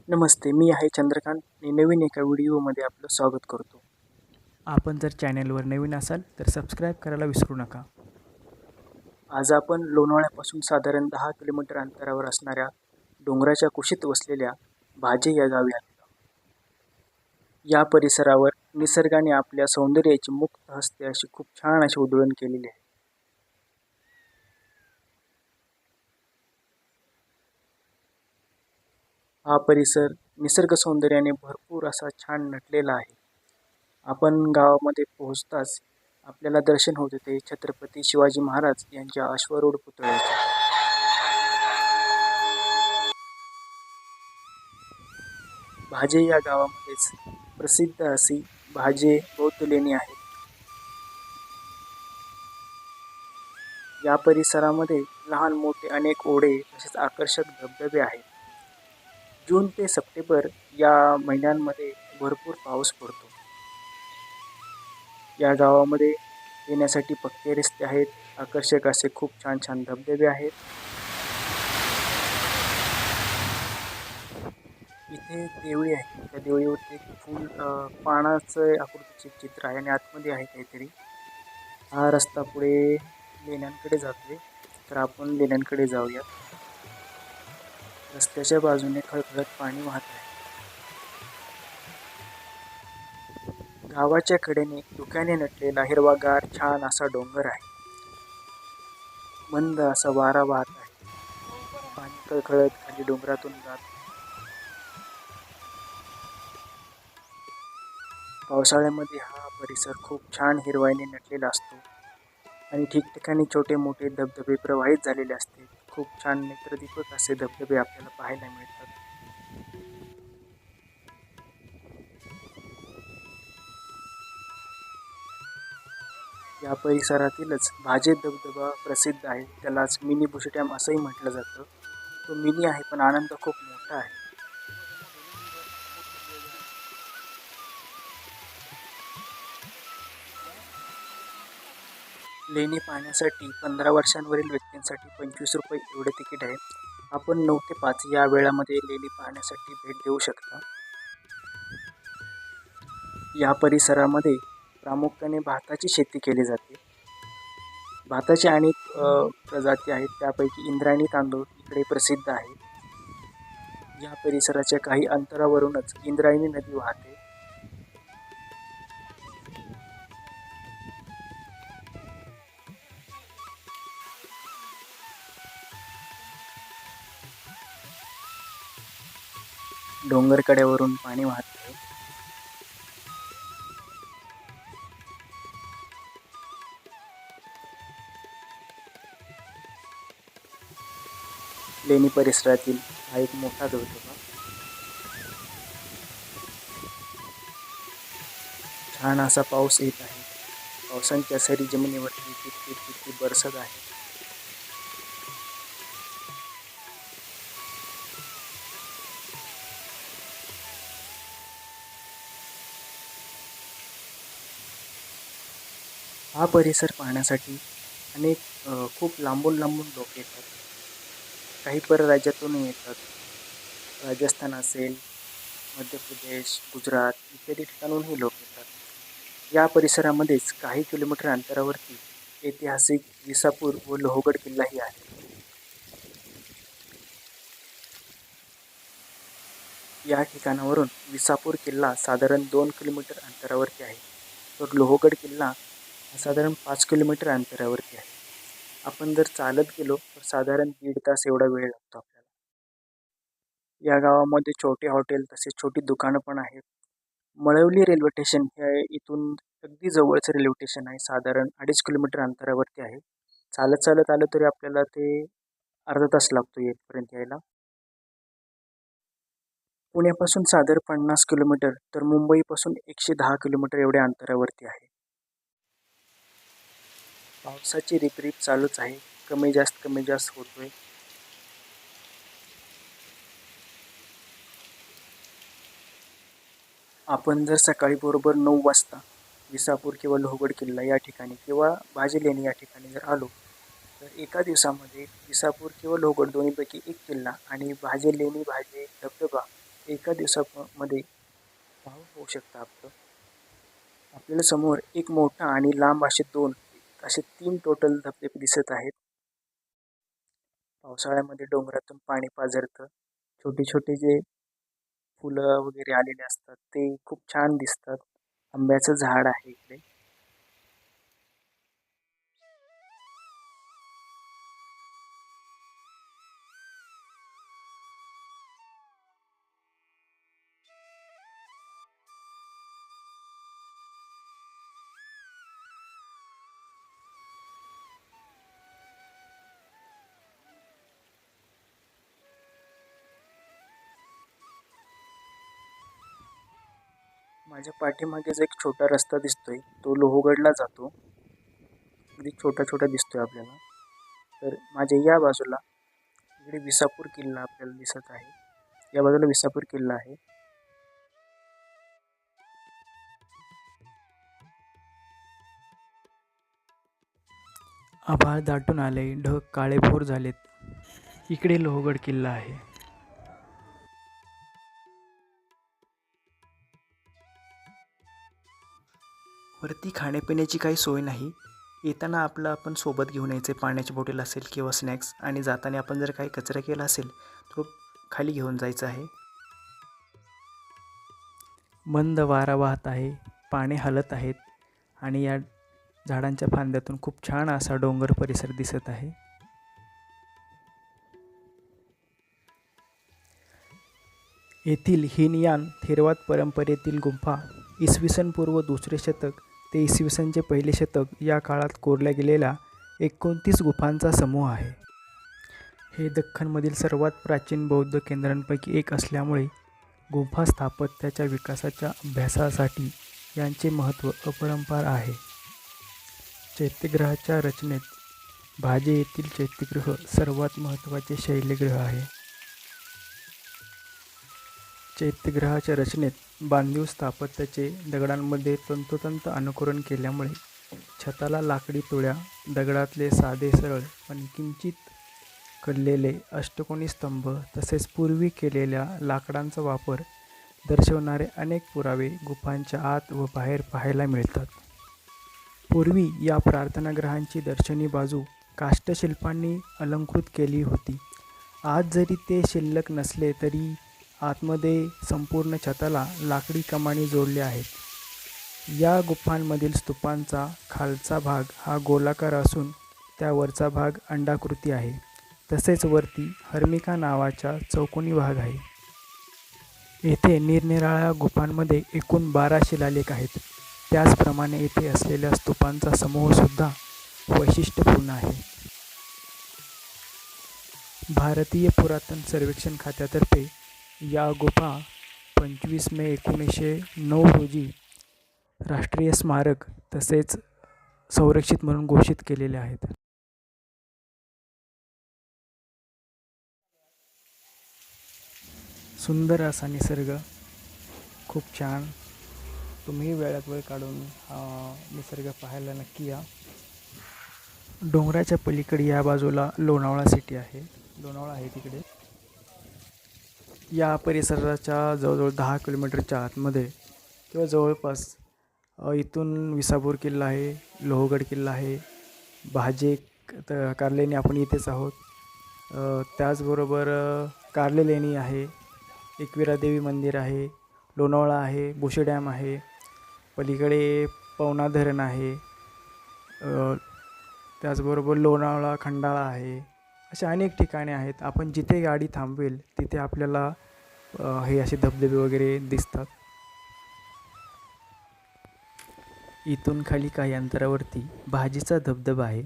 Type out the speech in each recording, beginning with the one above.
नमस्ते, मी आहे चंद्रकांत आणि नवीन एका व्हिडिओमध्ये आपलं स्वागत करतो. आपण जर चॅनेलवर नवीन असाल तर सबस्क्राईब करायला विसरू नका. आज आपण लोणावळ्यापासून साधारण 10 किलोमीटर अंतरावर असणाऱ्या डोंगराच्या कुशीत वसलेल्या भाजे या गावी आलेलो आहोत. या परिसरावर निसर्गाने आपल्या सौंदर्याची मुक्त हस्ते अशी खूप छान अशी उधळण केलेली आहे. हा परिसर निसर्ग सौंदर्याने भरपूर असा छान नटलेला आहे. आपण गावामध्ये पोहोचताच आपल्याला दर्शन होते ते छत्रपती शिवाजी महाराज यांच्या अश्वारूढ पुतळ्याचे. भाजे या गावामध्येच प्रसिद्ध अशी भाजे बौद्ध लेणी आहेत. या परिसरामध्ये लहान मोठे अनेक ओढे तसेच आकर्षक धबधबे आहेत. जून ते सप्टेंबर या महिन्यांमध्ये भरपूर पाऊस पडतो. या गावामध्ये येण्यासाठी पक्के रस्ते आहेत. आकर्षक असे खूप छान छान धबधबे आहेत. इथे देवळी आहे. त्या देवळीवरती एक फूल पानाचं आकृतीचे चित्र आहे आणि आतमध्ये आहे काहीतरी. हा रस्ता पुढे लेण्यांकडे जातोय, तर आपण लेण्यांकडे जाऊया. रस्त्याच्या बाजूने खळखळत पाणी वाहत आहे. गावाच्या कडेने धुक्याने नटलेला हिरवागार छान असा डोंगर आहे. मंद असा वारा वाहत आहे. पाणी खळखळत खाली डोंगरातून जात. पावसाळ्यामध्ये हा परिसर खूप छान हिरवाईने नटलेला असतो आणि ठिकठिकाणी छोटे मोठे धबधबे प्रवाहित झालेले असते. खूप छान नेत्रदीपक असे धबधबे आपल्याला पाहायला मिळतात. या परिसरातीलच भाजे धबधबा प्रसिद्ध आहे. त्यालाच मिनी बुश डॅम असंही म्हटलं जातं. तो मिनी आहे पण आनंद खूप मोठा आहे. लेणी पाहण्यासाठी 15 वर्षांवरील व्यक्तींसाठी 25 रुपये एवढे तिकीट आहे. आपण 9 ते 5 या वेळामध्ये लेणी पाहण्यासाठी भेट देऊ शकता. या परिसरामध्ये प्रामुख्याने भाताची शेती केली जाते. भाताचे अनेक प्रजाती आहेत. त्यापैकी इंद्रायणी तांदूळ इकडे प्रसिद्ध आहे. या परिसराच्या काही अंतरावरूनच इंद्रायणी नदी वाहते. डोंगरकड्यावरून पाणी वाहत आहे. लेणी परिसरातील हा एक मोठा धबधबा. छान असा पाऊस येत आहे. पावसांच्या सरी जमिनीवरती टिपटिप बरसत आहे. हा परिसर पाहण्यासाठी अनेक खूप लांबून लांबून लोक येतात. काही परराज्यातूनही येतात. राजस्थान असेल, मध्य प्रदेश, गुजरात इत्यादी ठिकाणूनही लोक येतात. या परिसरामध्येच काही किलोमीटर अंतरावरती ऐतिहासिक विसापूर व लोहगड किल्लाही आहे. या ठिकाणावरून विसापूर किल्ला साधारण 2 किलोमीटर अंतरावरती आहे. तर लोहगड किल्ला हा साधारण 5 किलोमीटर अंतरावरती आहे. आपण जर चालत गेलो तर साधारण 1.5 तास एवढा वेळ लागतो आपल्याला. या गावामध्ये छोटे हॉटेल तसेच छोटी दुकानं पण आहेत. मळवली रेल्वे स्टेशन हे इथून अगदी जवळचं रेल्वे स्टेशन आहे. साधारण 2.5 किलोमीटर अंतरावरती आहे. चालत चालत आलं तरी आपल्याला ते अर्धा तास लागतो येथपर्यंत यायला. पुण्यापासून साधारण 50 किलोमीटर तर मुंबईपासून 110 किलोमीटर एवढ्या अंतरावरती आहे. पावसाची रिपरिप चालूच आहे. कमी जास्त होतोय. आपण जर सकाळी बरोबर 9 वाजता विसापूर किंवा लोहगड किल्ला या ठिकाणी किंवा भाजे लेणी या ठिकाणी जर आलो तर एका दिवसामध्ये विसापूर किंवा लोहगड दोन्हीपैकी एक किल्ला आणि भाजे लेणी भाजे धबधबा एका दिवसामध्ये पाहू होऊ शकतं आपल्याला समोर एक मोठा आणि लांब असे 3 टोटल धबधबे दिसत आहेत. पावसाळ्यामध्ये डोंगरातून पाणी पाझरतं. छोटे छोटे जे फुलं वगैरे आलेले असतात ते खूप छान दिसतात. आंब्याचं झाड आहे इकडे. माझ्या पाठीमागेच एक छोटा रस्ता दिसतोय. तो लोहगडला जातो. अगदी छोटा छोटा दिसतोय आपल्याला. तर माझ्या या बाजूला इकडे विसापूर किल्ला आपल्याला दिसत आहे. या बाजूला विसापूर किल्ला आहे. आभाळ दाटून आले, ढग काळेभोर झालेत. इकडे लोहगड किल्ला आहे. वरती खाण्यापिण्याची काही सोय नाही. येताना आपलं आपण सोबत घेऊन यायचे पाण्याची बॉटल असेल किंवा स्नॅक्स, आणि जाताना आपण जर काही कचरा केला असेल तो खाली घेऊन जायचा आहे. मंद वारा वाहत आहे, पाने हलत आहेत आणि या झाडांच्या फांद्यातून खूप छान असा डोंगर परिसर दिसत आहे. येथील हीनयान थेरवाद परंपरेतील गुंफा इसवी सन पूर्व 2रे शतक ते इसवी सनचे 1ले शतक या काळात कोरल्या गेलेल्या 29 गुंफांचा समूह आहे. हे दख्खनमधील सर्वात प्राचीन बौद्ध केंद्रांपैकी एक असल्यामुळे गुंफा स्थापत्याच्या विकासाच्या अभ्यासासाठी यांचे महत्त्व अपरंपार आहे. चैत्यगृहाच्या रचनेत भाजे येथील चैत्यगृह सर्वात महत्त्वाचे शैलगृह आहे. चैत्यगृहाच्या रचनेत बांधीव स्थापत्याचे दगडांमध्ये तंतोतंत अनुकरण केल्यामुळे छताला लाकडी तुळ्या, दगडातले साधे सरळ पण किंचित कललेले अष्टकोनी स्तंभ तसेच पूर्वी केलेल्या लाकडांचा वापर दर्शवणारे अनेक पुरावे गुंफांच्या आत व बाहेर पाहायला मिळतात. पूर्वी या प्रार्थनागृहांची दर्शनी बाजू काष्ठशिल्पांनी अलंकृत केली होती. आज जरी ते शिल्लक नसले तरी आतमध्ये संपूर्ण छताला लाकडी कमानी जोडल्या आहेत. या गुंफांमधील स्तूपांचा खालचा भाग हा गोलाकार असून त्यावरचा भाग अंडाकृती आहे. तसेच वरती हर्मिका नावाचा चौकोनी भाग आहे. येथे निरनिराळ्या गुंफांमध्ये एकूण 12 शिलालेख आहेत. त्याचप्रमाणे येथे असलेल्या स्तूपांचा समूहसुद्धा वैशिष्ट्यपूर्ण आहे. भारतीय पुरातन सर्वेक्षण खात्यातर्फे या गुंफा 25 मे 1909 रोजी राष्ट्रीय स्मारक तसेच संरक्षित म्हणून घोषित केलेल्या आहेत. सुंदर असा निसर्ग, खूप छान. तुम्ही वेळात वेळ काढून निसर्ग पाहायला नक्की या. डोंगराच्या पलीकडे या बाजूला लोणावळा सिटी आहे. लोणावळा आहे तिकडे. या परिसराच्या जवळजवळ 10 किलोमीटरच्या आतमध्ये किंवा जवळपास इथून विसापूर किल्ला आहे, लोहगड किल्ला आहे, भाजे कार्ले लेणी आपण इथेच आहोत. त्याचबरोबर कार्ले लेणी आहे, एकविरा देवी मंदिर आहे, लोणावळा आहे, बोशे डॅम आहे, पलीकडे पवना धरण आहे, त्याचबरोबर लोणावळा खंडाळा आहे. असे अनेक ठिकाणे आहेत. आपण जिथे गाडी थांबवेल तिथे आपल्याला हे असे धबधबे वगैरे दिसतात. इथून खाली काही अंतरावरती भाजीचा धबधबा आहे.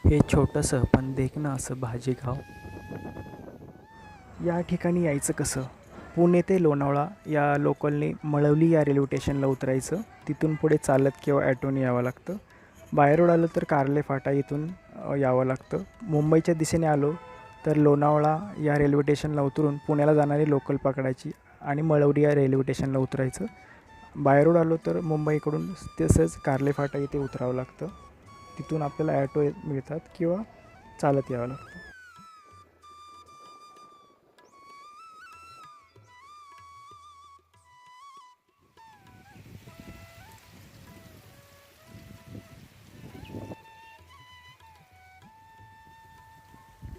हे छोटंसं पण देखणं असं भाजी गाव. या ठिकाणी यायचं कसं? पुणे ते लोणावळा या लोकलने मळवली या रेल्वे स्टेशनला उतरायचं. तिथून पुढे चालत किंवा ॲटोने यावं लागतं. बाय रोड आलं तर कार्ले फाटा इथून यावं लागतं. मुंबईच्या दिशेने आलो तर लोणावळा या रेल्वे स्टेशनला उतरून पुण्याला जाणारी लोकल पकडायची आणि मळवली या रेल्वे स्टेशनला उतरायचं. बाय रोड आलो तर मुंबईकडून तसंच कार्ले फाटा इथे उतरावं लागतं. तिथून आपल्याला ॲटो मिळतात किंवा चालत यावं लागतं.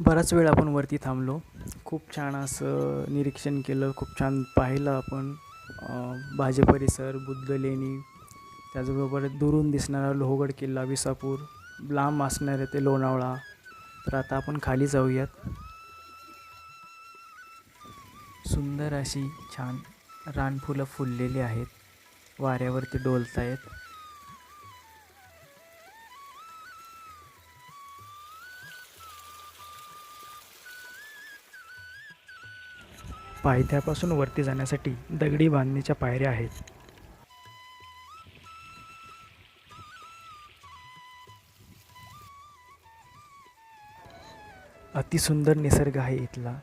बराच वेळ आपण वरती थांबलो. खूप छान असं निरीक्षण केलं, खूप छान पाहिलं आपण भाजे परिसर, बुद्ध लेणी, त्याचबरोबर दुरून दिसणारा लोहगड किल्ला विसापूर, लांब असणारे ते लोणावळा. तर आता आपण खाली जाऊयात. सुंदर अशी छान रानफुलं फुललेली आहेत, वाऱ्यावरती डोलतायत. पायथ्यापासून वरती जाण्यासाठी दगडी बांधणीच्या पायऱ्या आहेत. अतिसुंदर निसर्ग आहे इथला.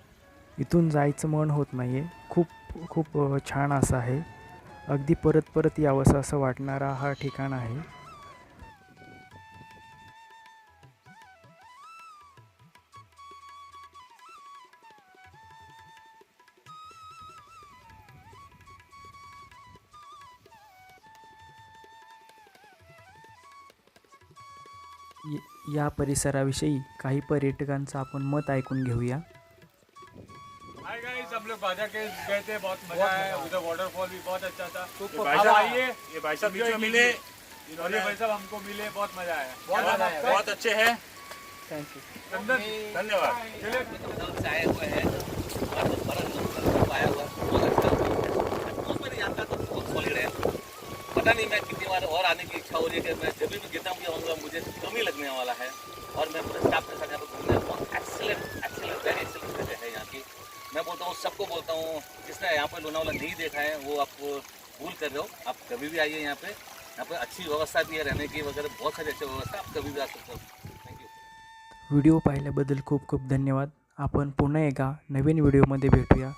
इथून जायचं मन होत नाही आहे. खूप खूप छान असं आहे. अगदी परत परत यावंसं असं वाटणारा हा ठिकाण आहे. या परिसराविषयी काही पर्यटकांचं आपण मत ऐकून घेऊया. हाय गाइस, हम लोग बाजा के गए थे, बहुत मजा आया। उधर वाटरफॉल भी बहुत अच्छा था। ये आप भाई साहब- आइए, ये भाई साहब बीच में enjoy मिले, कीजिए। और ये भाई साहब हमको मिले, बहुत मजा आया। बहुत अच्छे हैं। थँक्यू. चंदन, धन्यवाद। चलिए। से आए हुए हैं और बड़ा लोग आया हुआ बहुत अच्छा तो मेरी यात्रा तो बहुत सॉलिड है। पता नहीं मैं कितनी बार और आने की इच्छा हो रही है कि मैं जब भी गिरता हूँ आऊँगा मुझे कम ही लगने वाला है। और मैं पूरे स्टाफ के साथ यहाँ पर घूमने बहुत एक्सीलेंट वेरी एक्सीलेंट जगह है यहाँ की। मैं बोलता हूँ, सबको बोलता हूँ, जिसने यहाँ पर लोनावाला नहीं देखा है वो आप भूल कर रहे हो। आप कभी भी आइए यहाँ पे अच्छी व्यवस्था भी है रहने की वगैरह, बहुत सारी अच्छी व्यवस्था, आप कभी भी आ सकते हो। Thank you. व्हिडिओ पाहिल्याबद्दल खूप खूप धन्यवाद. आपण पुन्हा एका नवीन व्हिडिओमध्ये भेटूया.